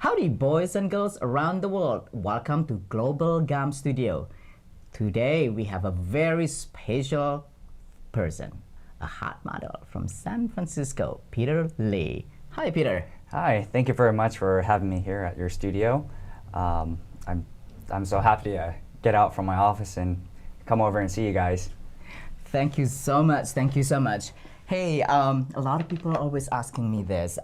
Howdy, boys and girls around the world. Welcome to Global GAM Studio. Today we have a very special person, a hot model from San Francisco, Peter Lee. Hi, Peter. Hi, thank you very much for having me here at your studio. I'm so happy to get out from my office and come over and see you guys. Thank you so much. Thank you so much. Hey, a lot of people are always asking me this.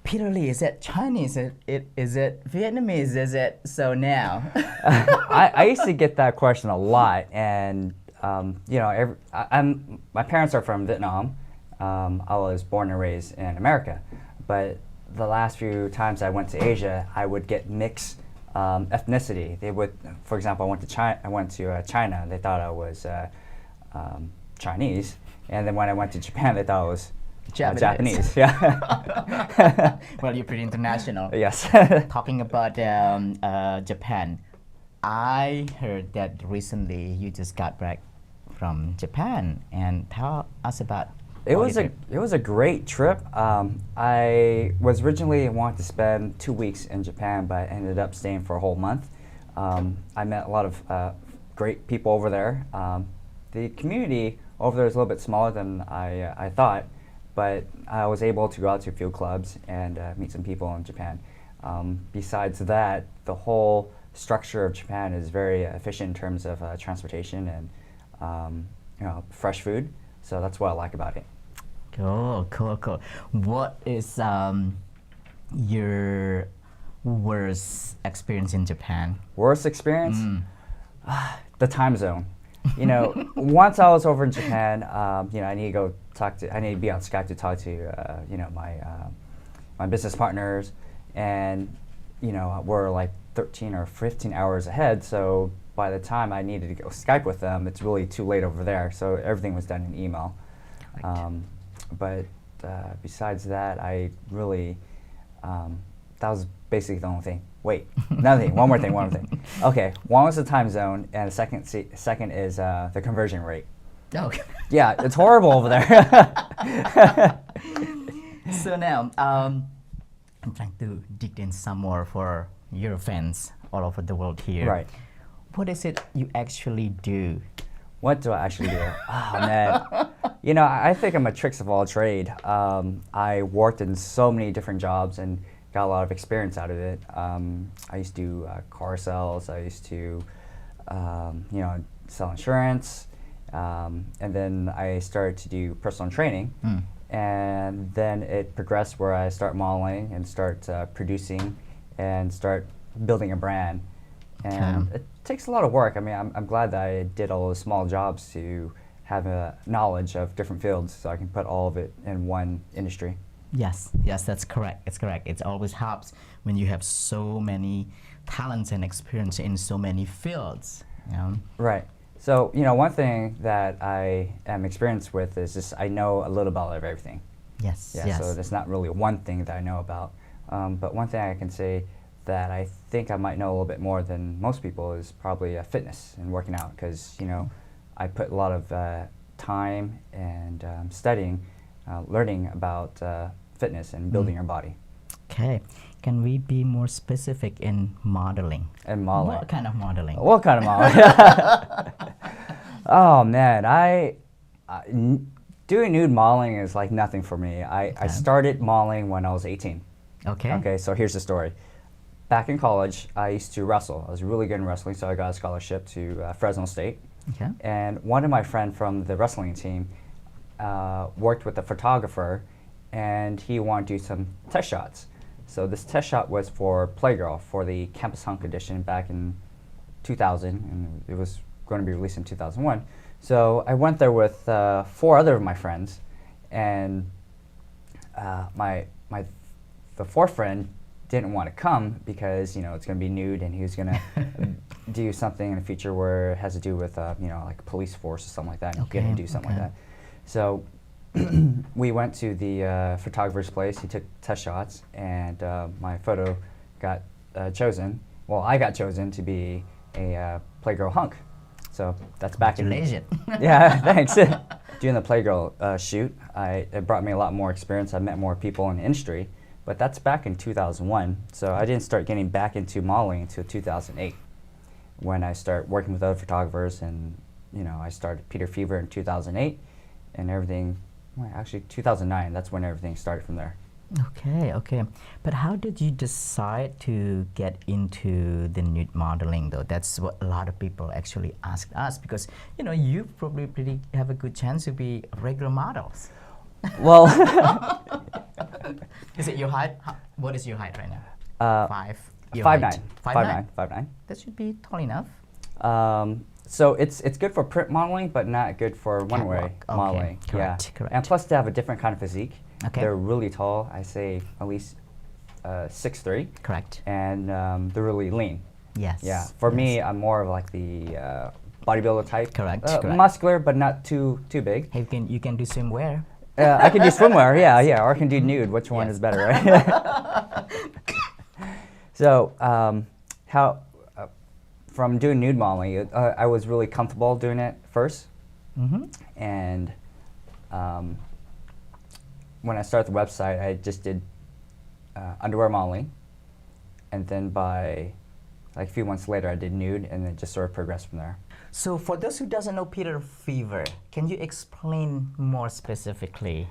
Peter Lee, is it Chinese? Is it Vietnamese? Is it so now? I used to get that question a lot, and my parents are from Vietnam. I was born and raised in America, but the last few times I went to Asia, I would get mixed ethnicity. They would, for example, I went to China. They thought I was Chinese, and then when I went to Japan, they thought I was Japanese. Yeah. Well, you're pretty international. Yes. Talking about Japan, I heard that recently you just got back from Japan, and tell us about. It was a great trip. I was originally wanting to spend 2 weeks in Japan, but I ended up staying for a whole month. I met a lot of great people over there. The community over there is a little bit smaller than I thought, but I was able to go out to a few clubs and meet some people in Japan. Besides that, the whole structure of Japan is very efficient in terms of transportation and fresh food. So that's what I like about it. Cool. What is your worst experience in Japan? Worst experience? The time zone. Once I was over in Japan, I need to go I need to be on Skype to talk to, my business partners, and, we're like 13 or 15 hours ahead. So by the time I needed to go Skype with them, it's really too late over there. So everything was done in email. Right. But besides that, I really, that was basically the only thing. Wait, another thing, one more thing. Okay, one was the time zone, and the second is the conversion rate. Oh. Yeah, it's horrible over there. So now, I'm trying to dig in some more for your fans all over the world here. Right. What is it you actually do? What do I actually do? Oh, man. I think I'm a tricks of all trade. I worked in so many different jobs and got a lot of experience out of it. I used to do car sales. I used to, sell insurance. And then I started to do personal training. And then it progressed where I start modeling and start producing and start building a brand. And it takes a lot of work. I mean, I'm glad that I did all those small jobs to have a knowledge of different fields so I can put all of it in one industry. Yes, that's correct. It's correct. It always helps when you have so many talents and experience in so many fields. Right. So, one thing that I am experienced with is just I know a little about everything. Yes. So there's not really one thing that I know about. But one thing I can say that I think I might know a little bit more than most people is probably fitness and working out, because, I put a lot of time and studying, learning about fitness and building your body. Okay. Can we be more specific in modeling? And modeling. What kind of modeling? What kind of modeling? Oh, man. Doing nude modeling is like nothing for me. I started modeling when I was 18. Okay, so here's the story. Back in college, I used to wrestle. I was really good in wrestling, so I got a scholarship to Fresno State. Okay. And one of my friends from the wrestling team worked with a photographer, and he wanted to do some test shots. So this test shot was for Playgirl, for the Campus Hunk edition back in 2000, and it was going to be released in 2001. So I went there with 4 other of my friends, and the 4th friend didn't want to come because it's going to be nude, and he was going to do something in the future where it has to do with like police force or something like that. And he couldn't do something like that. So we went to the photographer's place. He took test shots, and my photo got chosen. Well, I got chosen to be a Playgirl hunk. So that's back in. Congratulations. Yeah, thanks. Doing the Playgirl shoot, it brought me a lot more experience. I met more people in the industry, but that's back in 2001. So I didn't start getting back into modeling until 2008, when I started working with other photographers, and I started Peter Fever in 2008, and everything. Well, actually, 2009. That's when everything started from there. Okay, okay. But how did you decide to get into the nude modeling, though? That's what a lot of people actually ask us, because you probably pretty have a good chance to be regular models. Well, is it your height? What is your height right now? 5'9". 5'9". 5'9". That should be tall enough. So it's good for print modeling, but not good for one-way modeling. Correct, yeah. correct. And plus, they have a different kind of physique. Okay. They're really tall. I say at least 6'3". Correct. And they're really lean. Yes. Yeah. For me, I'm more of like the bodybuilder type. Correct. Muscular, but not too big. Hey, you can do swimwear. I can do swimwear. Yeah. Or I can do nude. Which one is better, right? So from doing nude modeling, I was really comfortable doing it first. Mm-hmm. And when I started the website, I just did underwear modeling. And then by like a few months later, I did nude, and then just sort of progressed from there. So for those who doesn't know Peter Fever, can you explain more specifically?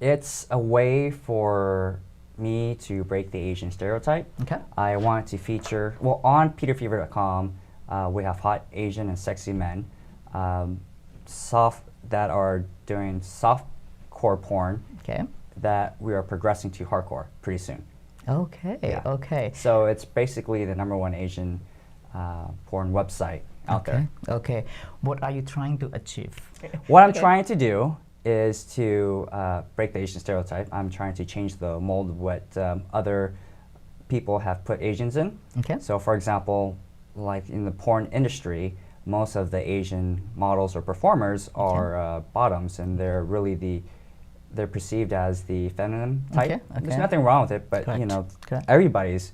It's a way for me to break the Asian stereotype. Okay. I wanted to feature, well, on peterfever.com, we have hot Asian and sexy men, that are doing softcore porn. Okay. That we are progressing to hardcore pretty soon. Okay. Yeah. Okay. So it's basically the #1 Asian porn website out there. Okay. What are you trying to achieve? What I'm trying to do is to break the Asian stereotype. I'm trying to change the mold of what other people have put Asians in. Okay. So for example, like in the porn industry, most of the Asian models or performers are bottoms, and they're really they're perceived as the feminine type. Okay. There's nothing wrong with it, but Correct. everybody's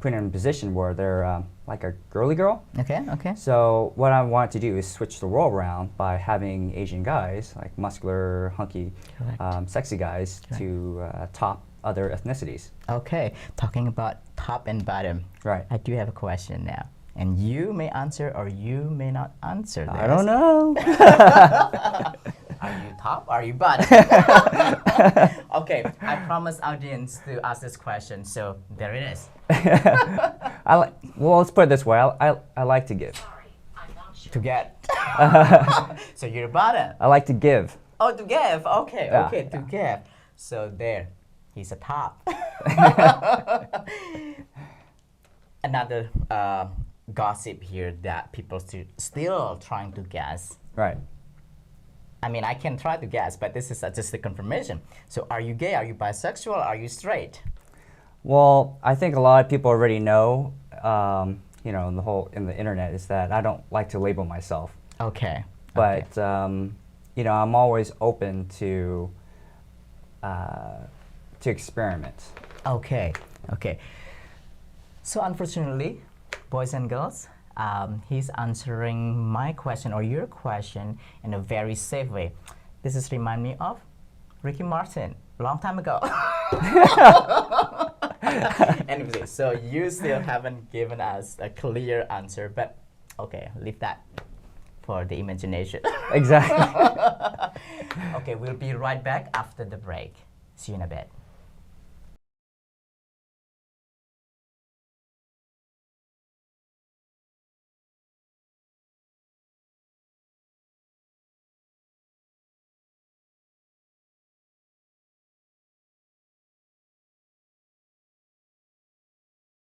put in a position where they're like a girly girl. Okay. So what I want to do is switch the role around by having Asian guys, like muscular, hunky, sexy guys, to top other ethnicities. Okay. Talking about top and bottom. Right. I do have a question now, and you may answer or you may not answer this. I don't know. Are you top? Are you bottom? Okay, I promise audience to ask this question, so there it is. Well, let's put it this way. I like to give. Sorry, I'm not sure. To get. So you're bottom. I like to give. Oh, to give. Okay, Yeah, okay, to give. So there, he's a top. Another gossip here that people still trying to guess. Right. I mean, I can try to guess, but this is just a confirmation. So are you gay? Are you bisexual? Are you straight? Well, I think a lot of people already know, in the internet, is that I don't like to label myself. Okay. But I'm always open to experiment. Okay. So unfortunately, boys and girls, he's answering my question or your question in a very safe way. This is remind me of Ricky Martin, long time ago. Anyway, so you still haven't given us a clear answer, but okay, leave that for the imagination. Exactly. Okay, we'll be right back after the break. See you in a bit.